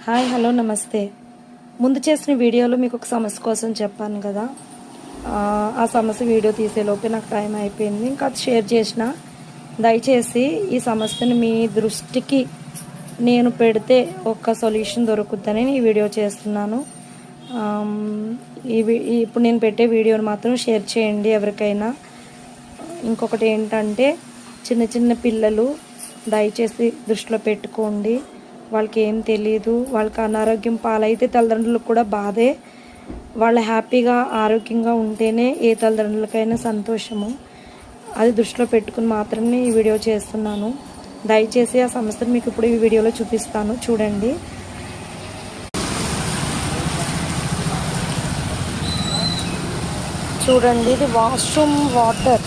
Hi hello నమస్తే. ముందు చేసిన వీడియోలో మీకు ఒక సమస్య కోసం చెప్పాను కదా, ఆ సమస్య వీడియో తీసేలోపే నాకు టైం అయిపోయింది. ఇంకా అది షేర్ చేసిన. దయచేసి ఈ సమస్యను మీ దృష్టికి నేను పెడితే ఒక సొల్యూషన్ దొరుకుద్దని ఈ వీడియో చేస్తున్నాను. ఇప్పుడు నేను పెట్టే వీడియోని మాత్రం షేర్ చేయండి ఎవరికైనా. ఇంకొకటి ఏంటంటే, చిన్న చిన్న పిల్లలు దయచేసి దృష్టిలో పెట్టుకోండి. వాళ్ళకి ఏం తెలియదు. వాళ్ళకి అనారోగ్యం పాలైతే తల్లిదండ్రులకు కూడా బాధే. వాళ్ళు హ్యాపీగా ఆరోగ్యంగా ఉంటేనే ఏ తల్లిదండ్రులకైనా సంతోషము. అది దృష్టిలో పెట్టుకుని మాత్రమే ఈ వీడియో చేస్తున్నాను. దయచేసి ఆ సమస్యను మీకు ఇప్పుడు ఈ వీడియోలో చూపిస్తాను, చూడండి. చూడండి, ఇది వాష్రూమ్ వాటర్.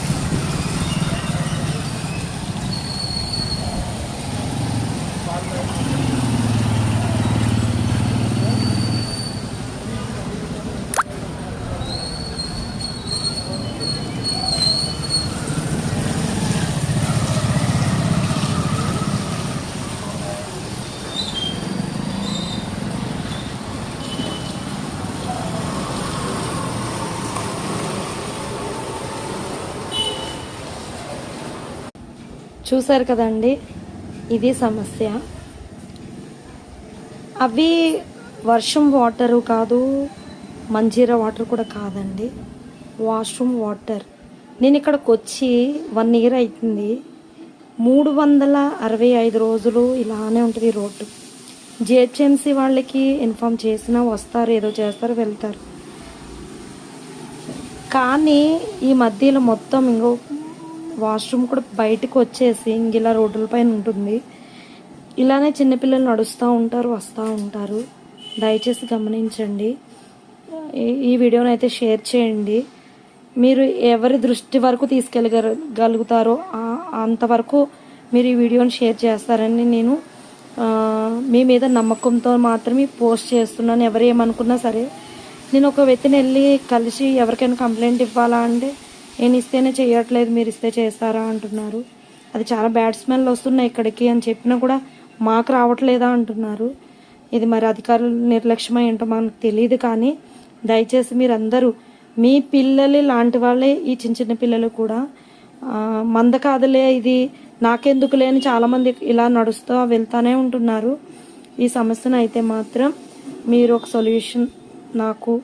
చూసారు కదండి, ఇది సమస్య. అవి వర్షం వాటరు కాదు, మంజీరా వాటర్ కూడా కాదండి, వాష్రూమ్ వాటర్. నేను ఇక్కడికి వచ్చి 1 ఇయర్ అవుతుంది. 365 రోజులు ఇలానే ఉంటుంది రోడ్డు. జిహెచ్ఎంసీ వాళ్ళకి ఇన్ఫామ్ చేసినా వస్తారు, ఏదో చేస్తారు, వెళ్తారు. కానీ ఈ మధ్యలో మొత్తం ఇంకో వాష్రూమ్ కూడా బయటకు వచ్చేసి ఇలా రోడ్ల పైన ఉంటుంది. ఇలానే చిన్నపిల్లలు నడుస్తూ ఉంటారు, వస్తూ ఉంటారు. దయచేసి గమనించండి. ఈ వీడియోని అయితే షేర్ చేయండి. మీరు ఎవరి దృష్టి వరకు తీసుకెళ్ళగలుగుతారో అంతవరకు మీరు ఈ వీడియోని షేర్ చేస్తారని నేను మీ మీద నమ్మకంతో మాత్రమే పోస్ట్ చేస్తున్నాను. ఎవరు ఏమనుకున్నా సరే, నేను ఒక వ్యక్తిని వెళ్ళి కలిసి ఎవరికైనా కంప్లైంట్ ఇవ్వాలా అంటే, నేను ఇస్తేనే చేయట్లేదు, మీరు ఇస్తే చేస్తారా అంటున్నారు. అది చాలా బ్యాడ్ స్మెల్ వస్తున్నాయి ఇక్కడికి అని చెప్పినా కూడా మాకు రావట్లేదా అంటున్నారు. ఇది మరి అధికారులు నిర్లక్ష్యం ఏంటో మనకు తెలియదు. కానీ దయచేసి మీరందరూ, మీ పిల్లలు లాంటి వాళ్ళే ఈ చిన్న చిన్న పిల్లలు కూడా, మంద కాదులే ఇది నాకెందుకులే అని చాలామంది ఇలా నడుస్తూ వెళ్తూనే ఉంటున్నారు. ఈ సమస్యను అయితే మాత్రం మీరు ఒక సొల్యూషన్ నాకు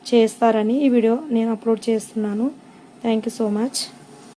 చేస్తారని ఈ వీడియో నేను అప్లోడ్ చేస్తున్నాను. Thank you so much.